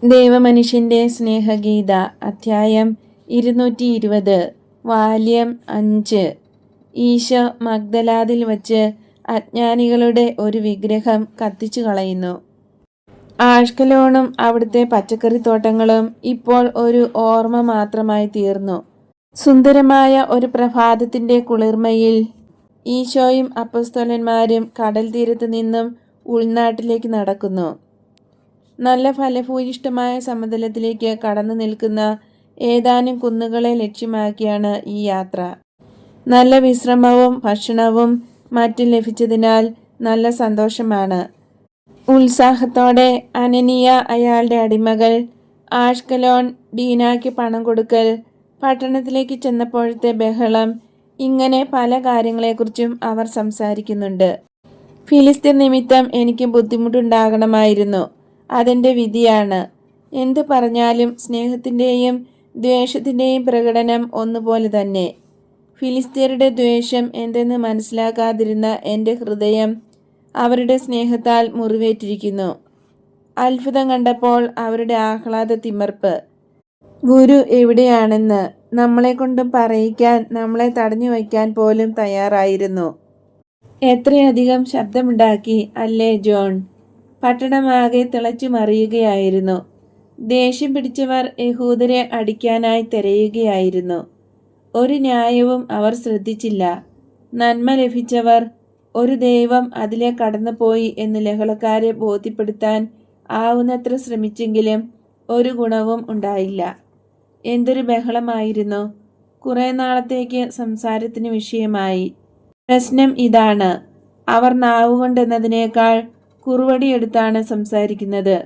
ദൈവമനുഷ്യൻ്റെ സ്നേഹഗീത അധ്യായം 220 വാല്യം 5. ഈശോ മഗ്ദലാദിൽ വച്ച് അജ്ഞാനികളുടെ ഒരു വിഗ്രഹം കത്തിച്ചു കളയുന്നു. ആഷ്കലോണും അവിടുത്തെ പച്ചക്കറിത്തോട്ടങ്ങളും ഇപ്പോൾ ഒരു ഓർമ്മ മാത്രമായി തീർന്നു. സുന്ദരമായ ഒരു പ്രഭാതത്തിൻ്റെ കുളിർമയിൽ ഈശോയും അപ്പോസ്തലന്മാരും കടൽ തീരത്ത് നിന്നും ഉൾനാട്ടിലേക്ക് നടക്കുന്നു. നല്ല ഫലഭൂയിഷ്ഠമായ സമതലത്തിലേക്ക് കടന്നു നിൽക്കുന്ന ഏതാനും കുന്നുകളെ ലക്ഷ്യമാക്കിയാണ് ഈ യാത്ര. നല്ല വിശ്രമവും ഭക്ഷണവും മറ്റും ലഭിച്ചതിനാൽ നല്ല സന്തോഷമാണ്. ഉത്സാഹത്തോടെ അനനീയ, അയാളുടെ അടിമകൾ, ആഷ്കലോൺ, ഡീനായ്ക്ക് പണം കൊടുക്കൽ, പട്ടണത്തിലേക്ക് ചെന്നപ്പോഴത്തെ ബഹളം, ഇങ്ങനെ പല കാര്യങ്ങളെക്കുറിച്ചും അവർ സംസാരിക്കുന്നുണ്ട്. ഫിലിസ്തീർ നിമിത്തം എനിക്ക് ബുദ്ധിമുട്ടുണ്ടാകണമായിരുന്നു. അതെൻ്റെ വിധിയാണ്. എന്തു പറഞ്ഞാലും സ്നേഹത്തിൻ്റെയും ദ്വേഷത്തിൻ്റെയും പ്രകടനം ഒന്നുപോലെ തന്നെ. ഫിലിസ്തീരുടെ ദ്വേഷം എന്തെന്ന് മനസ്സിലാക്കാതിരുന്ന എൻ്റെ ഹൃദയം അവരുടെ സ്നേഹത്താൽ മുറിവേറ്റിരിക്കുന്നു. അത്ഭുതം കണ്ടപ്പോൾ അവരുടെ ആഹ്ലാദ തിമിർപ്പ്. ഗുരു എവിടെയാണെന്ന് നമ്മളെക്കൊണ്ടും പറയിക്കാൻ നമ്മളെ തടഞ്ഞു വയ്ക്കാൻ പോലും തയ്യാറായിരുന്നു. എത്രയധികം ശബ്ദമുണ്ടാക്കി അല്ലേ ജോൺ? പട്ടണമാകെ തിളച്ചു മറിയുകയായിരുന്നു. ദേഷ്യം പിടിച്ചവർ യഹൂദരെ അടിക്കാനായി തിരയുകയായിരുന്നു. ഒരു ന്യായവും അവർ ശ്രദ്ധിച്ചില്ല. നന്മ ലഭിച്ചവർ ഒരു ദൈവം അതിലെ കടന്നുപോയി എന്ന് ലഹളക്കാരെ ബോധ്യപ്പെടുത്താൻ ആവുന്നത്ര ശ്രമിച്ചെങ്കിലും ഒരു ഗുണവും ഉണ്ടായില്ല. എന്തൊരു ബഹളമായിരുന്നു! കുറെ നാളത്തേക്ക് സംസാരത്തിന് വിഷയമായി. പ്രശ്നം ഇതാണ്, അവർ നാവുകൊണ്ടെന്നതിനേക്കാൾ കുറുവടിയെടുത്താണ് സംസാരിക്കുന്നത്.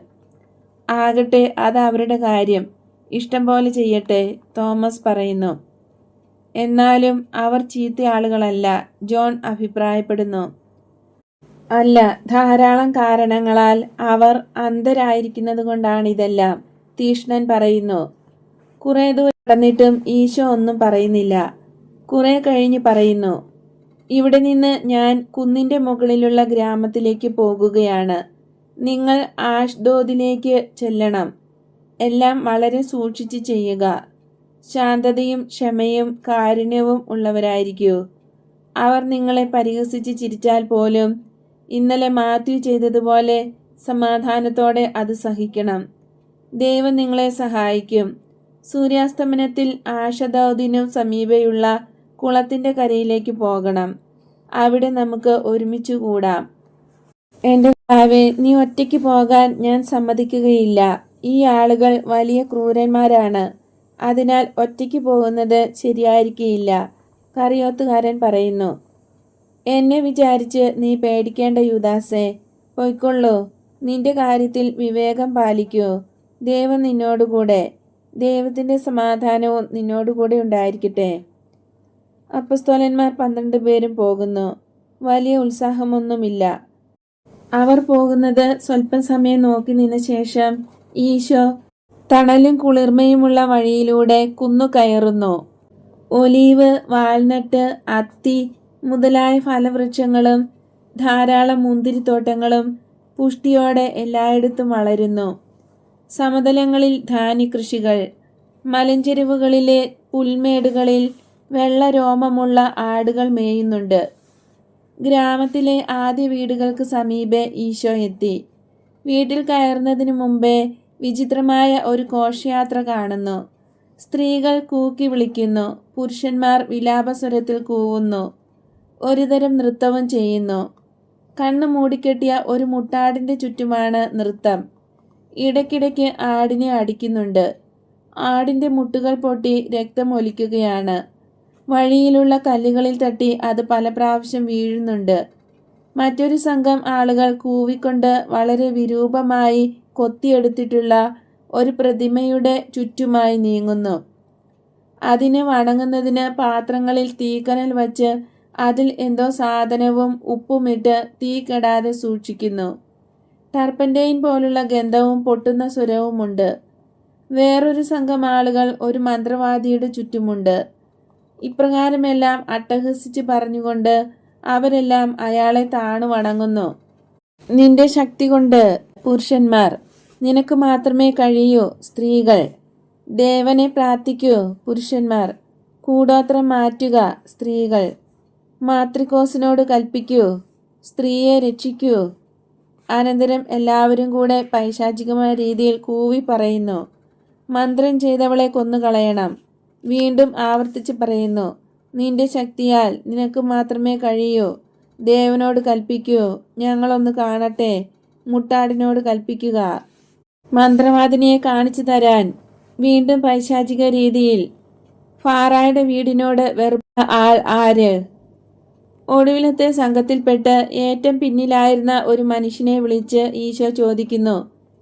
ആകട്ടെ, അത് അവരുടെ കാര്യം, ഇഷ്ടം പോലെ ചെയ്യട്ടെ, തോമസ് പറയുന്നു. എന്നാലും അവർ ചീത്ത ആളുകളല്ല, ജോൺ അഭിപ്രായപ്പെടുന്നു. അല്ല, ധാരാളം കാരണങ്ങളാൽ അവർ അന്ധരായിരിക്കുന്നത് കൊണ്ടാണിതെല്ലാം, തീഷ്ണൻ പറയുന്നു. കുറെ ദൂരം നടന്നിട്ടും ഈശോ ഒന്നും പറയുന്നില്ല. കുറെ കഴിഞ്ഞ് പറയുന്നു, ഇവിടെ നിന്ന് ഞാൻ കുന്നിൻ്റെ മുകളിലുള്ള ഗ്രാമത്തിലേക്ക് പോകുകയാണ്. നിങ്ങൾ ആഷ്ദോദിലേക്ക് ചെല്ലണം. എല്ലാം വളരെ സൂക്ഷിച്ച് ചെയ്യുക. ശാന്തതയും ക്ഷമയും കാരുണ്യവും ഉള്ളവരായിരിക്കൂ. അവർ നിങ്ങളെ പരിഹസിച്ച് ചിരിച്ചാൽ പോലും ഇന്നലെ മാത്യു ചെയ്തതുപോലെ സമാധാനത്തോടെ അത് സഹിക്കണം. ദൈവം നിങ്ങളെ സഹായിക്കും. സൂര്യാസ്തമനത്തിൽ ആഷദോദിനു സമീപയുള്ള കുളത്തിൻ്റെ കരയിലേക്ക് പോകണം. അവിടെ നമുക്ക് ഒരുമിച്ച് കൂടാം. എൻ്റെ കർത്താവേ, നീ ഒറ്റയ്ക്ക് പോകാൻ ഞാൻ സമ്മതിക്കുകയില്ല. ഈ ആളുകൾ വലിയ ക്രൂരന്മാരാണ്. അതിനാൽ ഒറ്റയ്ക്ക് പോകുന്നത് ശരിയായിരിക്കില്ല, കറിയോത്തുകാരൻ പറയുന്നു. എന്നെ വിചാരിച്ച് നീ പേടിക്കേണ്ട യൂദാസേ, പൊയ്ക്കൊള്ളൂ. നിന്റെ കാര്യത്തിൽ വിവേകം പാലിക്കൂ. ദൈവം നിന്നോടുകൂടെ. ദൈവത്തിൻ്റെ സമാധാനവും നിന്നോടുകൂടെ ഉണ്ടായിരിക്കട്ടെ. അപ്പോസ്തലന്മാർ 12 പേരും പോകുന്നു. വലിയ ഉത്സാഹമൊന്നുമില്ല. അവർ പോകുന്നത് സ്വല്പം സമയം നോക്കി നിന്ന ശേഷം ഈശോ തണലും കുളിർമയുമുള്ള വഴിയിലൂടെ കുന്നു കയറുന്നു. ഒലീവ്, വാൾനട്ട്, അത്തി മുതലായ ഫലവൃക്ഷങ്ങളും ധാരാളം മുന്തിരിത്തോട്ടങ്ങളും പുഷ്ടിയോടെ എല്ലായിടത്തും വളരുന്നു. സമതലങ്ങളിൽ ധാന്യകൃഷികൾ, മലഞ്ചെരുവുകളിലെ പുൽമേടുകളിൽ വെള്ള രോമമുള്ള ആടുകൾ മേയുന്നുണ്ട്. ഗ്രാമത്തിലെ ആദ്യ വീടുകൾക്ക് സമീപെ ഈശോ എത്തി. വീട്ടിൽ കയറുന്നതിന് മുമ്പേ വിചിത്രമായ ഒരു ഘോഷയാത്ര കാണുന്നു. സ്ത്രീകൾ കൂക്കി വിളിക്കുന്നു, പുരുഷന്മാർ വിലാപസ്വരത്തിൽ കൂവുന്നു, ഒരുതരം നൃത്തവും ചെയ്യുന്നു. കണ്ണു മൂടിക്കെട്ടിയ ഒരു മുട്ടാടിൻ്റെ ചുറ്റുമാണ് നൃത്തം. ഇടയ്ക്കിടയ്ക്ക് ആടിനെ അടിക്കുന്നുണ്ട്. ആടിൻ്റെ മുട്ടുകൾ പൊട്ടി രക്തം ഒലിക്കുകയാണ്. വഴിയിലുള്ള കല്ലുകളിൽ തട്ടി അത് പല പ്രാവശ്യം വീഴുന്നുണ്ട്. മറ്റൊരു സംഘം ആളുകൾ കൂവിക്കൊണ്ട് വളരെ വിരൂപമായി കൊത്തിയെടുത്തിട്ടുള്ള ഒരു പ്രതിമയുടെ ചുറ്റുമായി നീങ്ങുന്നു. അതിനെ വണങ്ങുന്നതിന് പാത്രങ്ങളിൽ തീക്കനൽ വച്ച് അതിൽ എന്തോ സാധനവും ഉപ്പുമിട്ട് തീ കെടാതെ സൂക്ഷിക്കുന്നു. ടർപ്പൻ്റെയിൻ പോലുള്ള ഗന്ധവും പൊട്ടുന്ന സ്വരവുമുണ്ട്. വേറൊരു സംഘം ആളുകൾ ഒരു മന്ത്രവാദിയുടെ ചുറ്റുമുണ്ട്. ഇപ്രകാരമെല്ലാം അട്ടഹസിച്ച് പറഞ്ഞുകൊണ്ട് അവരെല്ലാം അയാളെ താണു വണങ്ങുന്നു. നിന്റെ ശക്തി കൊണ്ട് പുരുഷന്മാർ, നിനക്ക് മാത്രമേ കഴിയൂ സ്ത്രീകൾ. ദേവനെ പ്രാർത്ഥിക്കൂ പുരുഷന്മാർ. കൂടോത്രം മാറ്റുക സ്ത്രീകൾ. മാത്രിക്കോസിനോട് കൽപ്പിക്കൂ, സ്ത്രീയെ രക്ഷിക്കൂ. അനന്തരം എല്ലാവരും കൂടെ പൈശാചികമായ രീതിയിൽ കൂവി പറയുന്നു, മന്ത്രം ചെയ്തവളെ കൊന്നുകളയണം. വീണ്ടും ആവർത്തിച്ച് പറയുന്നു, നിന്റെ ശക്തിയാൽ നിനക്ക് മാത്രമേ കഴിയൂ. ദേവനോട് കൽപ്പിക്കൂ, ഞങ്ങളൊന്ന് കാണട്ടെ. മുട്ടാടിനോട് കൽപ്പിക്കുക, മന്ത്രവാദിനിയെ കാണിച്ചു തരാൻ. വീണ്ടും പൈശാചിക രീതിയിൽ. ഫാറായുടെ വീടിനോട് വെറുത്ത ആൾ ആര്? ഒടുവിലത്തെ സംഘത്തിൽപ്പെട്ട് ഏറ്റവും പിന്നിലായിരുന്ന ഒരു മനുഷ്യനെ വിളിച്ച് ഈശോ ചോദിക്കുന്നു,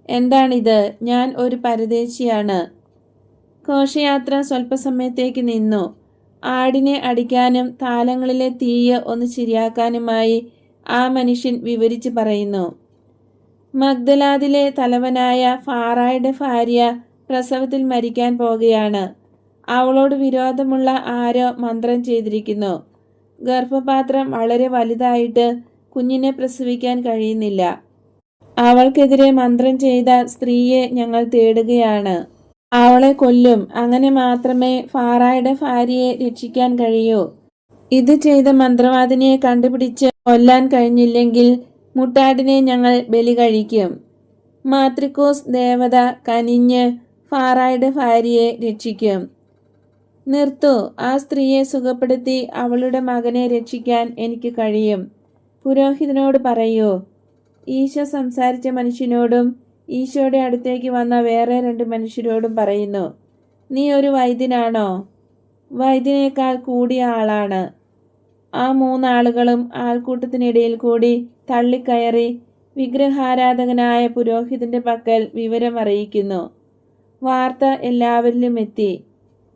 എന്താണിത്? ഞാൻ ഒരു പരദേശിയാണ്. ഘോഷയാത്ര സ്വല്പസമയത്തേക്ക് നിന്നു. ആടിനെ അടിക്കാനും താലങ്ങളിലെ തീയ് ഒന്ന് ശരിയാക്കാനുമായി ആ മനുഷ്യൻ വിവരിച്ച് പറയുന്നു. മഗ്ദലാദിലെ തലവനായ ഫാറായുടെ ഭാര്യ പ്രസവത്തിൽ മരിക്കാൻ പോകുകയാണ്. അവളോട് വിരോധമുള്ള ആരോ മന്ത്രം ചെയ്തിരിക്കുന്നു. ഗർഭപാത്രം വളരെ വലുതായിട്ട് കുഞ്ഞിനെ പ്രസവിക്കാൻ കഴിയുന്നില്ല. അവൾക്കെതിരെ മന്ത്രം ചെയ്ത സ്ത്രീയെ ഞങ്ങൾ തേടുകയാണ്. അവളെ കൊല്ലും. അങ്ങനെ മാത്രമേ ഫാറായുടെ ഭാര്യയെ രക്ഷിക്കാൻ കഴിയൂ. ഇത് ചെയ്ത മന്ത്രവാദിനിയെ കണ്ടുപിടിച്ച് കൊല്ലാൻ കഴിഞ്ഞില്ലെങ്കിൽ മുട്ടാടിനെ ഞങ്ങൾ ബലി കഴിക്കും. മാത്രിക്കോസ് ദേവത കനിഞ്ഞ് ഫാറായുടെ ഭാര്യയെ രക്ഷിക്കും. നിർത്തൂ, ആ സ്ത്രീയെ സുഖപ്പെടുത്തി അവളുടെ മകനെ രക്ഷിക്കാൻ എനിക്ക് കഴിയും. പുരോഹിതനോട് പറയൂ. ഈശോ സംസാരിച്ച മനുഷ്യനോടും ഈശോയുടെ അടുത്തേക്ക് വന്ന വേറെ 2 മനുഷ്യരോടും പറയുന്നു, നീ ഒരു വൈദ്യനാണോ? വൈദ്യനേക്കാൾ കൂടിയ ആളാണ്. ആ 3 ആളുകളും ആൾക്കൂട്ടത്തിനിടയിൽ കൂടി തള്ളിക്കയറി വിഗ്രഹാരാധകനായ പുരോഹിതന്റെ പക്കൽ വിവരം അറിയിക്കുന്നു. വാർത്ത എല്ലാവരിലും എത്തി.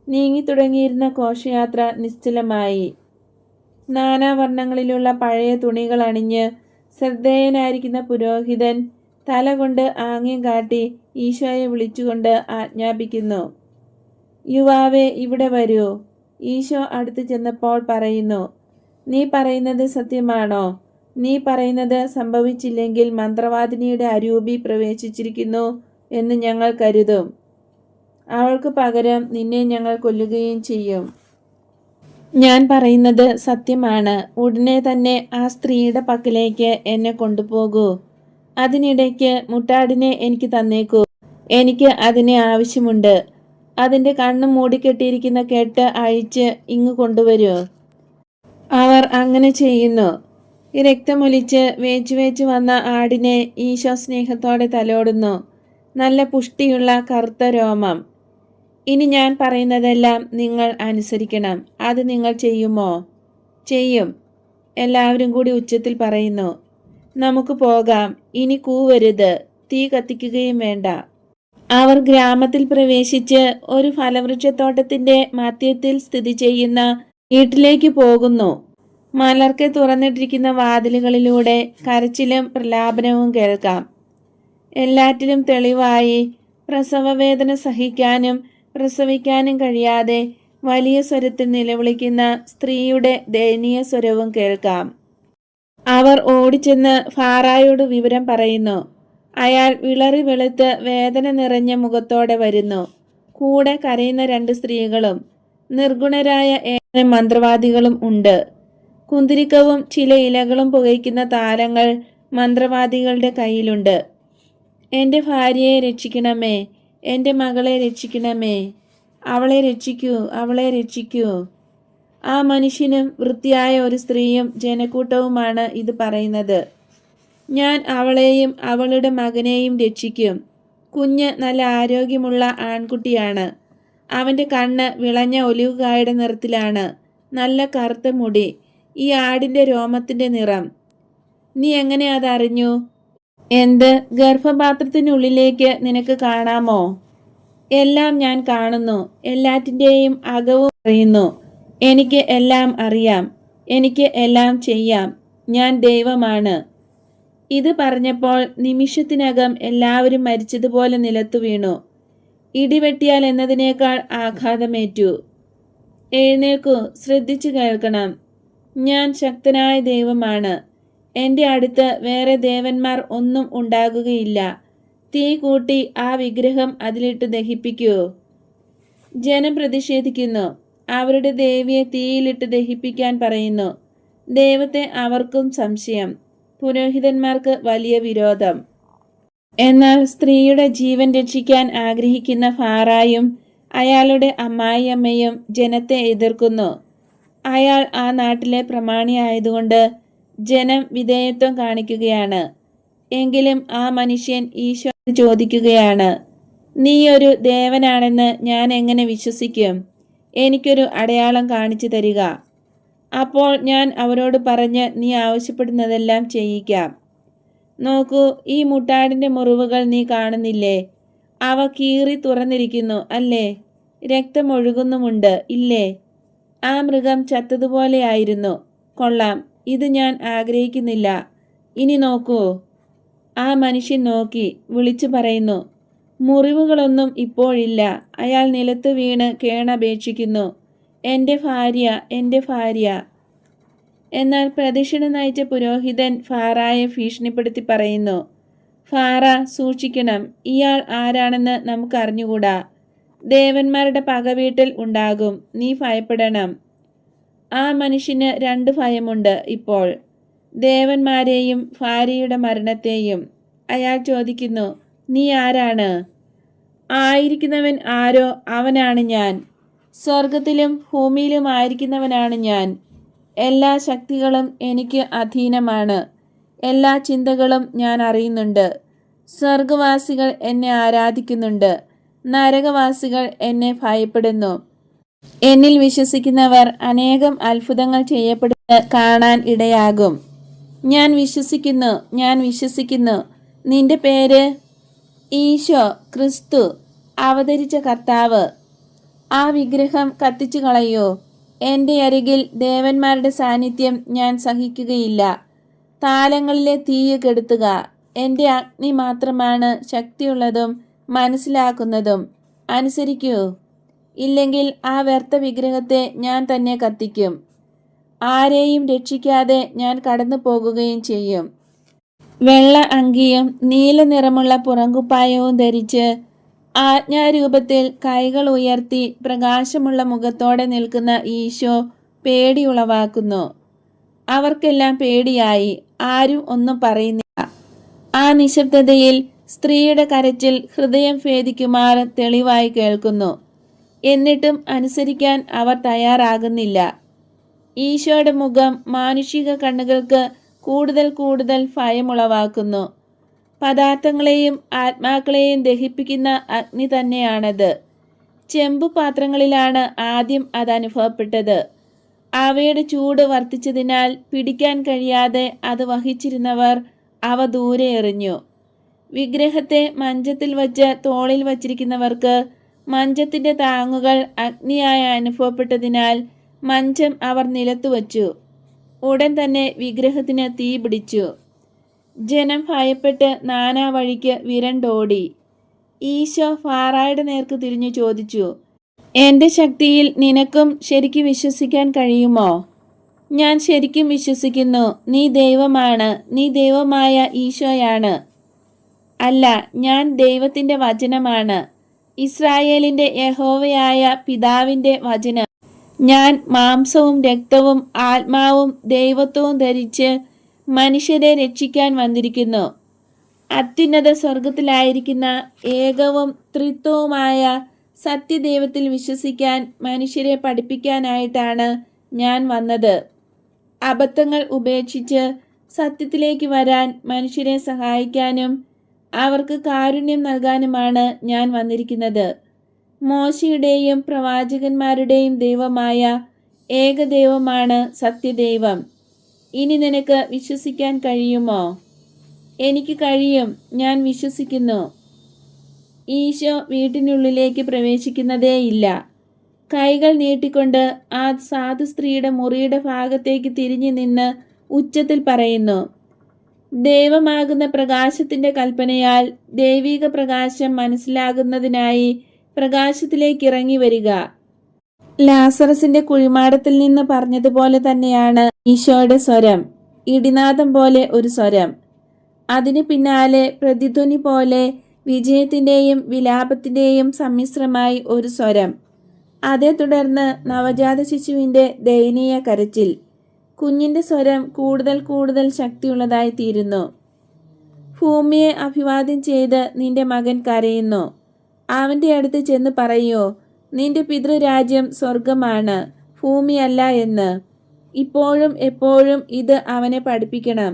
നീങ്ങിത്തുടങ്ങിയിരുന്ന ഘോഷയാത്ര നിശ്ചലമായി. നാനാവർണ്ണങ്ങളിലുള്ള പഴയ തുണികൾ അണിഞ്ഞ് ശ്രദ്ധേയനായിരിക്കുന്ന പുരോഹിതൻ തല കൊണ്ട് ആംഗ്യം കാട്ടി ഈശോയെ വിളിച്ചുകൊണ്ട് ആജ്ഞാപിക്കുന്നു, യുവാവേ, ഇവിടെ വരൂ. ഈശോ അടുത്ത് ചെന്നപ്പോൾ പറയുന്നു, നീ പറയുന്നത് സത്യമാണോ? നീ പറയുന്നത് സംഭവിച്ചില്ലെങ്കിൽ മന്ത്രവാദിനിയുടെ അരൂപി പ്രവേശിച്ചിരിക്കുന്നു എന്ന് ഞങ്ങൾ കരുതും. അവൾക്ക് പകരം നിന്നെ ഞങ്ങൾ കൊല്ലുകയും ചെയ്യും. ഞാൻ പറയുന്നത് സത്യമാണ്. ഉടനെ തന്നെ ആ സ്ത്രീയുടെ പക്കലേക്ക് എന്നെ കൊണ്ടുപോകൂ. അതിനിടയ്ക്ക് മുട്ടാടിനെ എനിക്ക് തന്നേക്കൂ. എനിക്ക് അതിനെ ആവശ്യമുണ്ട്. അതിൻ്റെ കണ്ണ് മൂടിക്കെട്ടിയിരിക്കുന്ന കെട്ട് അഴിച്ച് ഇങ്ങ് കൊണ്ടുവരൂ. അവർ അങ്ങനെ ചെയ്യുന്നു. രക്തമൊലിച്ച് വേച്ചു വന്ന ആടിനെ ഈശോ സ്നേഹത്തോടെ തലോടുന്നു. നല്ല പുഷ്ടിയുള്ള കറുത്ത രോമം. ഇനി ഞാൻ പറയുന്നതെല്ലാം നിങ്ങൾ അനുസരിക്കണം. അത് നിങ്ങൾ ചെയ്യുമോ? ചെയ്യും. എല്ലാവരും കൂടി ഉച്ചത്തിൽ പറയുന്നു. നമുക്ക് പോകാം. ഇനി കൂവരുത്. തീ കത്തിക്കുകയും വേണ്ട. അവർ ഗ്രാമത്തിൽ പ്രവേശിച്ച് ഒരു ഫലവൃക്ഷത്തോട്ടത്തിന്റെ മധ്യത്തിൽ സ്ഥിതി ചെയ്യുന്ന വീട്ടിലേക്ക് പോകുന്നു. മലർക്കെ തുറന്നിട്ടിരിക്കുന്ന വാതിലുകളിലൂടെ കരച്ചിലും പ്രലാപനവും കേൾക്കാം. എല്ലാറ്റിലും തെളിവായി പ്രസവവേദന സഹിക്കാനും പ്രസവിക്കാനും കഴിയാതെ വലിയ സ്വരത്തിൽ നിലവിളിക്കുന്ന സ്ത്രീയുടെ ദയനീയ സ്വരവും കേൾക്കാം. അവർ ഓടിച്ചെന്ന് ഫാറായോട് വിവരം പറയുന്നു. അയാൾ വിളറി വെളുത്ത് വേദന നിറഞ്ഞ മുഖത്തോടെ വരുന്നു. കൂടെ കരയുന്ന 2 സ്ത്രീകളും നിർഗുണരായ ഏറെ മന്ത്രവാദികളും ഉണ്ട്. കുന്തിരിക്കവും ചില ഇലകളും പുകയ്ക്കുന്ന താലങ്ങൾ മന്ത്രവാദികളുടെ കയ്യിലുണ്ട്. എൻ്റെ ഭാര്യയെ രക്ഷിക്കണമേ, എൻ്റെ മകളെ രക്ഷിക്കണമേ, അവളെ രക്ഷിക്കൂ, അവളെ രക്ഷിക്കൂ. ആ മനുഷ്യനും വൃത്തിയായ ഒരു സ്ത്രീയും ജനക്കൂട്ടവുമാണ് ഇത് പറയുന്നത്. ഞാൻ അവളെയും അവളുടെ മകനെയും രക്ഷിക്കും. കുഞ്ഞ് നല്ല ആരോഗ്യമുള്ള ആൺകുട്ടിയാണ്. അവൻ്റെ കണ്ണ് വിളഞ്ഞ ഒലിവുകായുടെ നിറത്തിലാണ്. നല്ല കറുത്ത മുടി, ഈ ആടിൻ്റെ രോമത്തിൻ്റെ നിറം. നീ എങ്ങനെ അതറിഞ്ഞു? എന്ത്? ഗർഭപാത്രത്തിനുള്ളിലേക്ക് നിനക്ക് കാണാമോ? എല്ലാം ഞാൻ കാണുന്നു. എല്ലാറ്റിൻ്റെയും അകവും അറിയുന്നു. എനിക്ക് എല്ലാം അറിയാം. എനിക്ക് എല്ലാം ചെയ്യാം. ഞാൻ ദൈവമാണ്. ഇത് പറഞ്ഞപ്പോൾ നിമിഷത്തിനകം എല്ലാവരും മരിച്ചതുപോലെ നിലത്തു വീണു. ഇടിവെട്ടിയാൽ എന്നതിനേക്കാൾ ആഘാതമേറ്റു. എഴുന്നേൽക്കൂ, ശ്രദ്ധിച്ചു കേൾക്കണം. ഞാൻ ശക്തനായ ദൈവമാണ്. എൻ്റെ അടുത്ത് വേറെ ദേവന്മാർ ഒന്നും ഉണ്ടാകുകയില്ല. തീ കൂട്ടി ആ വിഗ്രഹം അതിലിട്ട് ദഹിപ്പിക്കൂ. ജനം പ്രതിഷേധിക്കുന്നു. അവരുടെ ദേവിയെ തീയിലിട്ട് ദഹിപ്പിക്കാൻ പറയുന്നു. ദൈവത്തെ അവർക്കും സംശയം. പുരോഹിതന്മാർക്ക് വലിയ വിരോധം. എന്നാൽ സ്ത്രീയുടെ ജീവൻ രക്ഷിക്കാൻ ആഗ്രഹിക്കുന്ന ഫാറായും അയാളുടെ അമ്മായിയമ്മയും ജനത്തെ എതിർക്കുന്നു. അയാൾ ആ നാട്ടിലെ പ്രമാണിയായതുകൊണ്ട് ജനം വിധേയത്വം കാണിക്കുകയാണ്. എങ്കിലും ആ മനുഷ്യൻ ഈശോയോട് ചോദിക്കുകയാണ്, നീ ഒരു ദേവനാണെന്ന് ഞാൻ എങ്ങനെ വിശ്വസിക്കും? എനിക്കൊരു അടയാളം കാണിച്ചു തരിക. അപ്പോൾ ഞാൻ അവരോട് പറഞ്ഞ് നീ ആവശ്യപ്പെടുന്നതെല്ലാം ചെയ്യിക്കാം. നോക്കൂ, ഈ മുട്ടാടിൻ്റെ മുറിവുകൾ നീ കാണുന്നില്ലേ? അവ കീറി തുറന്നിരിക്കുന്നു അല്ലേ? രക്തമൊഴുകുന്നുമുണ്ട് ഇല്ലേ? ആ മൃഗം ചത്തതുപോലെയായിരുന്നു. കൊള്ളാം, ഇത് ഞാൻ ആഗ്രഹിക്കുന്നില്ല. ഇനി നോക്കൂ. ആ മനുഷ്യൻ നോക്കി വിളിച്ചു പറയുന്നു, മുറിവുകളൊന്നും ഇപ്പോഴില്ല. അയാൾ നിലത്ത് വീണ് കേണപേക്ഷിക്കുന്നു, എൻ്റെ ഭാര്യ, എൻ്റെ ഭാര്യ. എന്നാൽ പ്രദക്ഷിണം നയിച്ച പുരോഹിതൻ ഫാറായെ ഭീഷണിപ്പെടുത്തി പറയുന്നു, ഫാറ സൂക്ഷിക്കണം, ഇയാൾ ആരാണെന്ന് നമുക്ക് അറിഞ്ഞുകൂടാ. ദേവന്മാരുടെ പകവീട്ടിൽ ഉണ്ടാകും. നീ ഭയപ്പെടണം. ആ മനുഷ്യന് 2 ഭയമുണ്ട് ഇപ്പോൾ, ദേവന്മാരെയും ഭാര്യയുടെ മരണത്തെയും. അയാൾ ചോദിക്കുന്നു, നീ ആരാണ്? ആയിരിക്കുന്നവൻ ആരോ അവനാണ് ഞാൻ. സ്വർഗത്തിലും ഭൂമിയിലുമായിരിക്കുന്നവനാണ് ഞാൻ. എല്ലാ ശക്തികളും എനിക്ക് അധീനമാണ്. എല്ലാ ചിന്തകളും ഞാൻ അറിയുന്നുണ്ട്. സ്വർഗവാസികൾ എന്നെ ആരാധിക്കുന്നുണ്ട്. നരകവാസികൾ എന്നെ ഭയപ്പെടുന്നു. എന്നിൽ വിശ്വസിക്കുന്നവർ അനേകം അത്ഭുതങ്ങൾ ചെയ്യപ്പെടുന്നത് കാണാൻ ഇടയാകും. ഞാൻ വിശ്വസിക്കുന്നു, ഞാൻ വിശ്വസിക്കുന്നു. നിന്റെ പേര്? ഈശോ, ക്രിസ്തു, അവതരിച്ച കർത്താവ്. ആ വിഗ്രഹം കത്തിച്ചു കളയോ. എൻ്റെ അരികിൽ ദേവന്മാരുടെ സാന്നിധ്യം ഞാൻ സഹിക്കുകയില്ല. താലങ്ങളിലെ തീയ് കെടുത്തുക. എൻ്റെ അഗ്നി മാത്രമാണ് ശക്തിയുള്ളതും മനസ്സിലാക്കുന്നതും. അനുസരിക്കൂ. ഇല്ലെങ്കിൽ ആ വ്യർത്ഥ വിഗ്രഹത്തെ ഞാൻ തന്നെ കത്തിക്കും. ആരെയും രക്ഷിക്കാതെ ഞാൻ കടന്നു പോകുകയും ചെയ്യും. വെള്ള അങ്കിയും നീല നിറമുള്ള പുറങ്കുപ്പായവും ധരിച്ച് ആജ്ഞാരൂപത്തിൽ കൈകൾ ഉയർത്തി പ്രകാശമുള്ള മുഖത്തോടെ നിൽക്കുന്ന ഈശോ പേടി ഉളവാക്കുന്നു. അവർക്കെല്ലാം പേടിയായി. ആരും ഒന്നും പറയുന്നില്ല. ആ നിശബ്ദതയിൽ സ്ത്രീയുടെ കരച്ചിൽ ഹൃദയം ഭേദിക്കുമാർ തെളിവായി കേൾക്കുന്നു. എന്നിട്ടും അനുസരിക്കാൻ അവർ തയ്യാറാകുന്നില്ല. ഈശോയുടെ മുഖം മാനുഷിക കണ്ണുകൾക്ക് കൂടുതൽ കൂടുതൽ ഭയമുളവാക്കുന്നു. പദാർത്ഥങ്ങളെയും ആത്മാക്കളെയും ദഹിപ്പിക്കുന്ന അഗ്നി തന്നെയാണത്. ചെമ്പു പാത്രങ്ങളിലാണ് ആദ്യം അത് അനുഭവപ്പെട്ടത്. അവയുടെ ചൂട് വർദ്ധിച്ചതിനാൽ പിടിക്കാൻ കഴിയാതെ അത് വഹിച്ചിരുന്നവർ അവ ദൂരെ എറിഞ്ഞു. വിഗ്രഹത്തെ മഞ്ചത്തിൽ വച്ച് തോളിൽ വച്ചിരിക്കുന്നവർക്ക് മഞ്ചത്തിൻ്റെ താങ്ങുകൾ അഗ്നിയായി അനുഭവപ്പെട്ടതിനാൽ മഞ്ചം അവർ നിലത്തു വച്ചു. ഉടൻ തന്നെ വിഗ്രഹത്തിന് തീ പിടിച്ചു. ജനം ഭയപ്പെട്ട് നാനാ വഴിക്ക് വിരണ്ടോടി. ഈശോ ഫാറായുടെ നേർക്ക് തിരിഞ്ഞു ചോദിച്ചു, എൻ്റെ ശക്തിയിൽ നിനക്കും ശരിക്കും വിശ്വസിക്കാൻ കഴിയുമോ? ഞാൻ ശരിക്കും വിശ്വസിക്കുന്നു. നീ ദൈവമാണ്. നീ ദൈവമായ ഈശോയാണ്. അല്ല, ഞാൻ ദൈവത്തിൻ്റെ വചനമാണ്. ഇസ്രായേലിൻ്റെ യഹോവയായ പിതാവിൻ്റെ വചനം. ഞാൻ മാംസവും രക്തവും ആത്മാവും ദൈവത്വവും ധരിച്ച് മനുഷ്യരെ രക്ഷിക്കാൻ വന്നിരിക്കുന്നു. അത്യുന്നത സ്വർഗത്തിലായിരിക്കുന്ന ഏകവും ത്രിത്വവുമായ സത്യദൈവത്തിൽ വിശ്വസിക്കാൻ മനുഷ്യരെ പഠിപ്പിക്കാനായിട്ടാണ് ഞാൻ വന്നത്. അബദ്ധങ്ങൾ ഉപേക്ഷിച്ച് സത്യത്തിലേക്ക് വരാൻ മനുഷ്യരെ സഹായിക്കാനും അവർക്ക് കാരുണ്യം നൽകാനുമാണ് ഞാൻ വന്നിരിക്കുന്നത്. മോശയുടെയും പ്രവാചകന്മാരുടെയും ദൈവമായ ഏകദൈവമാണ് സത്യദൈവം. ഇനി നിനക്ക് വിശ്വസിക്കാൻ കഴിയുമോ? എനിക്ക് കഴിയും. ഞാൻ വിശ്വസിക്കുന്നു. ഈശോ വീട്ടിനുള്ളിലേക്ക് പ്രവേശിക്കുന്നതേയില്ല. കൈകൾ നീട്ടിക്കൊണ്ട് ആ സാധു സ്ത്രീയുടെ മുറിയുടെ ഭാഗത്തേക്ക് തിരിഞ്ഞു നിന്ന് ഉച്ചത്തിൽ പറയുന്നു, ദൈവമാകുന്ന പ്രകാശത്തിൻ്റെ കൽപ്പനയാൽ ദൈവിക പ്രകാശം മനസ്സിലാകുന്നതിനായി പ്രകാശത്തിലേക്ക് ഇറങ്ങി വരിക. ലാസറസിന്റെ കുഴിമാടത്തിൽ നിന്ന് പറഞ്ഞതുപോലെ തന്നെയാണ് ഈശോയുടെ സ്വരം. ഇടിനാദം പോലെ ഒരു സ്വരം. അതിന് പിന്നാലെ പ്രതിധ്വനി പോലെ വിജയത്തിൻ്റെയും വിലാപത്തിൻ്റെയും സമ്മിശ്രമായി ഒരു സ്വരം. അതേ തുടർന്ന് നവജാത ശിശുവിൻ്റെ ദയനീയ കരച്ചിൽ. കുഞ്ഞിൻ്റെ സ്വരം കൂടുതൽ കൂടുതൽ ശക്തിയുള്ളതായി തീരുന്നു. ഭൂമിയെ അഭിവാദ്യം ചെയ്ത് നിന്റെ മകൻ കരയുന്നു. അവൻ്റെ അടുത്ത് ചെന്ന് പറയോ, നിന്റെ പിതൃരാജ്യം സ്വർഗമാണ്, ഭൂമിയല്ല എന്ന്. ഇപ്പോഴും എപ്പോഴും ഇത് അവനെ പഠിപ്പിക്കണം.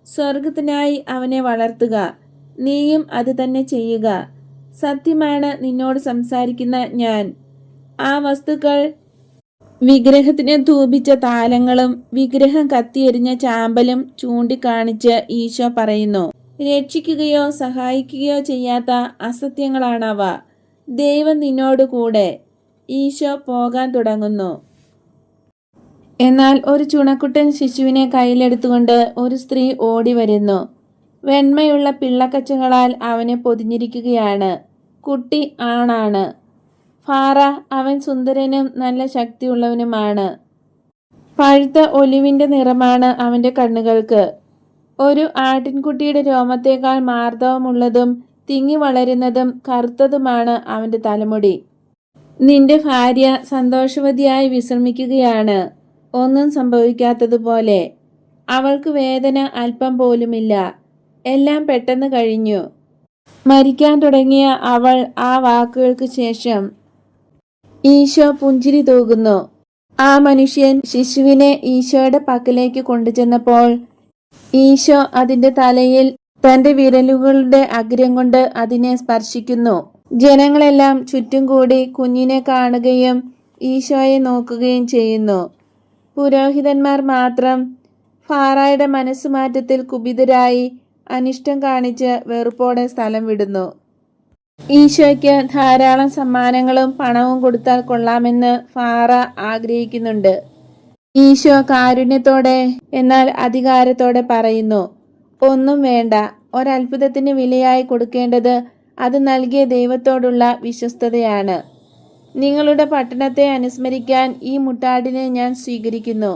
സ്വർഗത്തിനായി അവനെ വളർത്തുക. നീയും അത് തന്നെ ചെയ്യുക. സത്യമാണ് നിന്നോട് സംസാരിക്കുന്ന ഞാൻ. ആ വസ്തുക്കൾ വിഗ്രഹത്തിന് ധൂപിച്ച താലങ്ങളും വിഗ്രഹം കത്തിയെരിഞ്ഞ ചാമ്പലും ചൂണ്ടിക്കാണിച്ച് ഈശോ പറയുന്നു. രക്ഷിക്കുകയോ സഹായിക്കുകയോ ചെയ്യാത്ത അസത്യങ്ങളാണവ. ദൈവം നിന്നോട് കൂടെ. ഈശോ പോകാൻ തുടങ്ങുന്നു. എന്നാൽ ഒരു ചുണക്കുട്ടൻ ശിശുവിനെ കയ്യിലെടുത്തുകൊണ്ട് ഒരു സ്ത്രീ ഓടി വരുന്നു. വെണ്മയുള്ള പിള്ളക്കച്ചകളാൽ അവനെ പൊതിഞ്ഞിരിക്കുകയാണ്. കുട്ടി ആണാണ്. ഫാറ, അവൻ സുന്ദരനും നല്ല ശക്തിയുള്ളവനുമാണ്. പഴുത്ത ഒലിവിൻ്റെ നിറമാണ് അവൻ്റെ കണ്ണുകൾക്ക്. ഒരു ആട്ടിൻകുട്ടിയുടെ രോമത്തേക്കാൾ മാർദ്ദവമുള്ളതും തിങ്ങി വളരുന്നതും കറുത്തതുമാണ് അവൻ്റെ തലമുടി. നിന്റെ ഭാര്യ സന്തോഷവതിയായി വിശ്രമിക്കുകയാണ്, ഒന്നും സംഭവിക്കാത്തതുപോലെ. അവൾക്ക് വേദന അല്പം പോലുമില്ല. എല്ലാം പെട്ടെന്ന് കഴിഞ്ഞു. മരിക്കാൻ തുടങ്ങിയ അവൾ ആ വാക്കുകൾക്ക് ശേഷം ഈശോ പുഞ്ചിരി തൂകുന്നു. ആ മനുഷ്യൻ ശിശുവിനെ ഈശോയുടെ പക്കലേക്ക് കൊണ്ടുചെന്നപ്പോൾ ഈശോ അതിൻ്റെ തലയിൽ തൻ്റെ വിരലുകളുടെ അഗ്രം കൊണ്ട് അതിനെ സ്പർശിക്കുന്നു. ജനങ്ങളെല്ലാം ചുറ്റും കൂടി കുഞ്ഞിനെ കാണുകയും ഈശോയെ നോക്കുകയും ചെയ്യുന്നു. പുരോഹിതന്മാർ മാത്രം ഫാറായുടെ മനസ്സുമാറ്റത്തിൽ കുപിതരായി അനിഷ്ടം കാണിച്ച് വെറുപ്പോടെ സ്ഥലം വിടുന്നു. ഈശോയ്ക്ക് ധാരാളം സമ്മാനങ്ങളും പണവും കൊടുത്താൽ കൊള്ളാമെന്ന് ഫാറ ആഗ്രഹിക്കുന്നുണ്ട്. ഈശോ കാരുണ്യത്തോടെ എന്നാൽ അധികാരത്തോടെ പറയുന്നു, ഒന്നും വേണ്ട. ഒരത്ഭുതത്തിന് വിലയായി കൊടുക്കേണ്ടത് അത് നൽകിയ ദൈവത്തോടുള്ള വിശ്വസ്തതയാണ്. നിങ്ങളുടെ പട്ടണത്തെ അനുസ്മരിക്കാൻ ഈ മുട്ടാടിനെ ഞാൻ സ്വീകരിക്കുന്നു.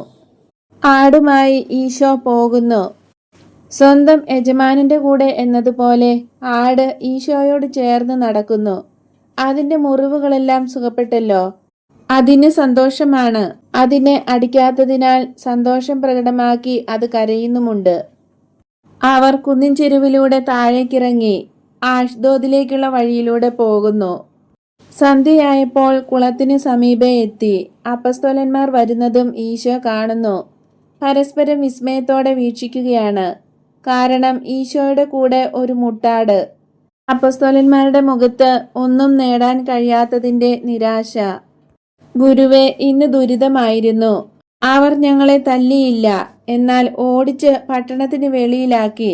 ആടുമായി ഈശോ പോകുന്നു. സ്വന്തം യജമാനന്റെ കൂടെ എന്നതുപോലെ ആട് ഈശോയോട് ചേർന്ന് നടക്കുന്നു. അതിൻ്റെ മുറിവുകളെല്ലാം സുഖപ്പെട്ടല്ലോ. അതിന് സന്തോഷമാണ്. അതിനെ അടിക്കാത്തതിനാൽ സന്തോഷം പ്രകടമാക്കി അത് കരയുന്നുമുണ്ട്. അവർ കുന്നിൻ ചെരുവിലൂടെ താഴേക്കിറങ്ങി ആഷ്ദോദിലേക്കുള്ള വഴിയിലൂടെ പോകുന്നു. സന്ധ്യയായപ്പോൾ കുളത്തിന് സമീപേ എത്തി. അപ്പസ്തോലന്മാർ വരുന്നതും ഈശോ കാണുന്നു. പരസ്പരം വിസ്മയത്തോടെ വീക്ഷിക്കുകയാണ്. കാരണം ഈശോയുടെ കൂടെ ഒരു മുട്ടാട്. അപ്പസ്തോലന്മാരുടെ മുഖത്ത് ഒന്നും നേടാൻ കഴിയാത്തതിൻ്റെ നിരാശ. ഗുരുവേ, ഇന്ന് ദുരിതമായിരുന്നു. അവർ ഞങ്ങളെ തല്ലിയില്ല, എന്നാൽ ഓടിച്ച് പട്ടണത്തിന് വെളിയിലാക്കി.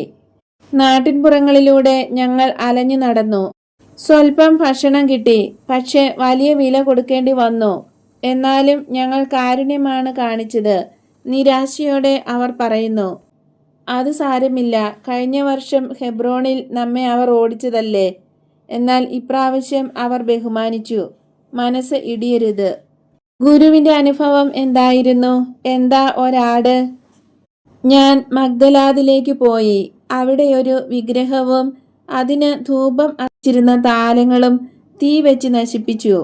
നാട്ടിൻപുറങ്ങളിലൂടെ ഞങ്ങൾ അലഞ്ഞു നടന്നു. സ്വല്പം ഭക്ഷണം കിട്ടി, പക്ഷെ വലിയ വില കൊടുക്കേണ്ടി വന്നു. എന്നാലും ഞങ്ങൾ കാരുണ്യമാണ് കാണിച്ചത്. നിരാശയോടെ അവർ പറയുന്നു. അത് സാരമില്ല, കഴിഞ്ഞ വർഷം ഹെബ്രോണിൽ നമ്മെ അവർ ഓടിച്ചതല്ലേ. എന്നാൽ ഇപ്രാവശ്യം അവർ ബഹുമാനിച്ചു. മനസ്സ് ഇടിയരുത്. ഗുരുവിൻ്റെ അനുഭവം എന്തായിരുന്നു? എന്താ ഒരാട്? ഞാൻ മഗ്ദലാദിലേക്ക് പോയി. അവിടെ ഒരു വിഗ്രഹവും അതിന് ധൂപം അർച്ചിരുന്ന താലങ്ങളും തീ വെച്ച് നശിപ്പിച്ചു.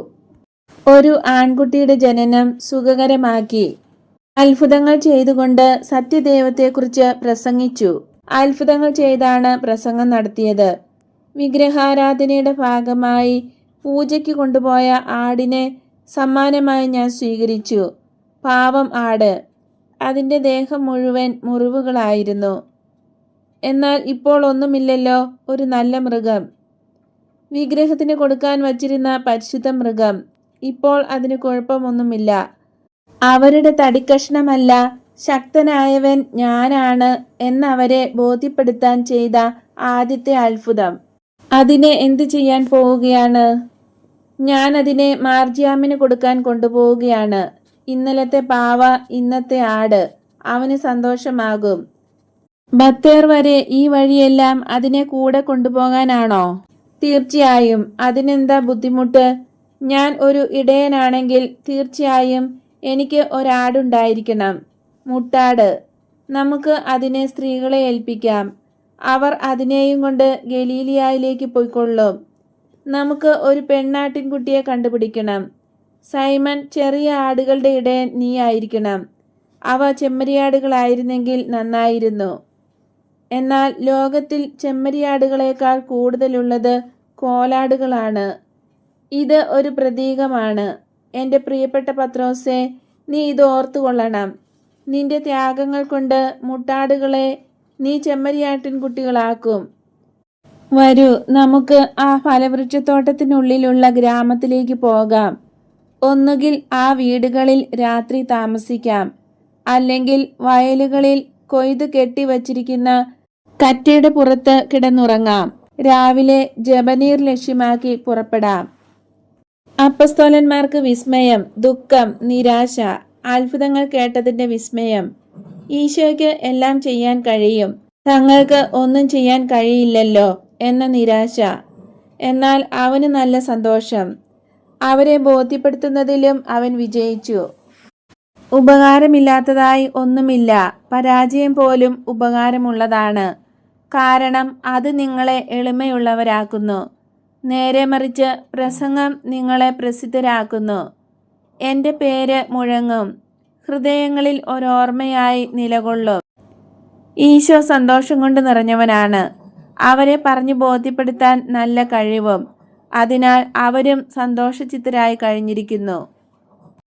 ഒരു ആൺകുട്ടിയുടെ ജനനം സുഖകരമാക്കി. അത്ഭുതങ്ങൾ ചെയ്തുകൊണ്ട് സത്യദൈവത്തെക്കുറിച്ച് പ്രസംഗിച്ചു. അത്ഭുതങ്ങൾ ചെയ്താണ് പ്രസംഗം നടത്തിയത്. വിഗ്രഹാരാധനയുടെ ഭാഗമായി പൂജയ്ക്ക് കൊണ്ടുപോയ ആടിനെ സമ്മാനമായി ഞാൻ സ്വീകരിച്ചു. പാവം ആട്. അതിൻ്റെ ദേഹം മുഴുവൻ മുറിവുകളായിരുന്നു. എന്നാൽ ഇപ്പോൾ ഒന്നുമില്ലല്ലോ. ഒരു നല്ല മൃഗം. വിഗ്രഹത്തിന് കൊടുക്കാൻ വച്ചിരുന്ന പരിശുദ്ധ മൃഗം. ഇപ്പോൾ അതിന് കുഴപ്പമൊന്നുമില്ല. അവരുടെ തടിക്കഷ്ണമല്ല, ശക്തനായവൻ ഞാനാണ് എന്നവരെ ബോധ്യപ്പെടുത്താൻ ചെയ്ത ആദ്യത്തെ അത്ഭുതം. അതിനെ എന്തു ചെയ്യാൻ പോവുകയാണ്? ഞാൻ അതിനെ മാർജിയാമിന് കൊടുക്കാൻ കൊണ്ടുപോവുകയാണ്. ഇന്നലത്തെ പാവ, ഇന്നത്തെ ആട്. അവന് സന്തോഷമാകും. ബത്തേർ വരെ ഈ വഴിയെല്ലാം അതിനെ കൂടെ കൊണ്ടുപോകാനാണോ? തീർച്ചയായും. അതിനെന്താ ബുദ്ധിമുട്ട്? ഞാൻ ഒരു ഇടയനാണെങ്കിൽ തീർച്ചയായും എനിക്ക് ഒരാടുണ്ടായിരിക്കണം. മുട്ടാട്. നമുക്ക് അതിനെ സ്ത്രീകളെ ഏൽപ്പിക്കാം. അവർ അതിനെയും കൊണ്ട് ഗലീലിയായിലേക്ക് പോയിക്കൊള്ളും. നമുക്ക് ഒരു പെണ്ണാട്ടിൻകുട്ടിയെ കണ്ടുപിടിക്കണം. സൈമൺ, ചെറിയ ആടുകളുടെ ഇടയൻ നീ ആയിരിക്കണം. അവ ചെമ്മരിയാടുകളായിരുന്നെങ്കിൽ നന്നായിരുന്നു. എന്നാൽ ലോകത്തിൽ ചെമ്മരിയാടുകളേക്കാൾ കൂടുതലുള്ളത് കോലാടുകളാണ്. ഇത് ഒരു പ്രതീകമാണ്. എൻ്റെ പ്രിയപ്പെട്ട പത്രോസേ, നീ ഇത് ഓർത്തുകൊള്ളണം. നിന്റെ ത്യാഗങ്ങൾ കൊണ്ട് മുട്ടാടുകളെ നീ ചെമ്മരിയാട്ടിൻകുട്ടികളാക്കും. വരൂ, നമുക്ക് ആ ഫലവൃക്ഷത്തോട്ടത്തിനുള്ളിലുള്ള ഗ്രാമത്തിലേക്ക് പോകാം. ഒന്നുകിൽ ആ വീടുകളിൽ രാത്രി താമസിക്കാം, അല്ലെങ്കിൽ വയലുകളിൽ കൊയ്ത് കെട്ടിവച്ചിരിക്കുന്ന കറ്റയുടെ പുറത്ത് കിടന്നുറങ്ങാം. രാവിലെ ജബനീർ ലക്ഷ്യമാക്കി പുറപ്പെടാം. അപ്പസ്തോലന്മാർക്ക് വിസ്മയം, ദുഃഖം, നിരാശ, അത്ഭുതങ്ങൾ കേട്ടതിന്റെ വിസ്മയം. ഈശോയ്ക്ക് എല്ലാം ചെയ്യാൻ കഴിയും, തങ്ങൾക്ക് ഒന്നും ചെയ്യാൻ കഴിയില്ലല്ലോ എന്ന നിരാശ. എന്നാൽ അവന് നല്ല സന്തോഷം. അവരെ ബോധ്യപ്പെടുത്തുന്നതിലും അവൻ വിജയിച്ചു. ഉപകാരമില്ലാത്തതായി ഒന്നുമില്ല. പരാജയം പോലും ഉപകാരമുള്ളതാണ്. കാരണം അത് നിങ്ങളെ എളിമയുള്ളവരാക്കുന്നു. നേരെ മറിച്ച് പ്രസംഗം നിങ്ങളെ പ്രസിദ്ധരാക്കുന്നു. എൻ്റെ പേര് മുഴങ്ങും, ഹൃദയങ്ങളിൽ ഒരോർമ്മയായി നിലകൊള്ളും. ഈശോ സന്തോഷം കൊണ്ട് നിറഞ്ഞവനാണ്. അവരെ പറഞ്ഞു ബോധ്യപ്പെടുത്താൻ നല്ല കഴിവും. അതിനാൽ അവരും സന്തോഷചിത്തരായി കഴിഞ്ഞിരിക്കുന്നു.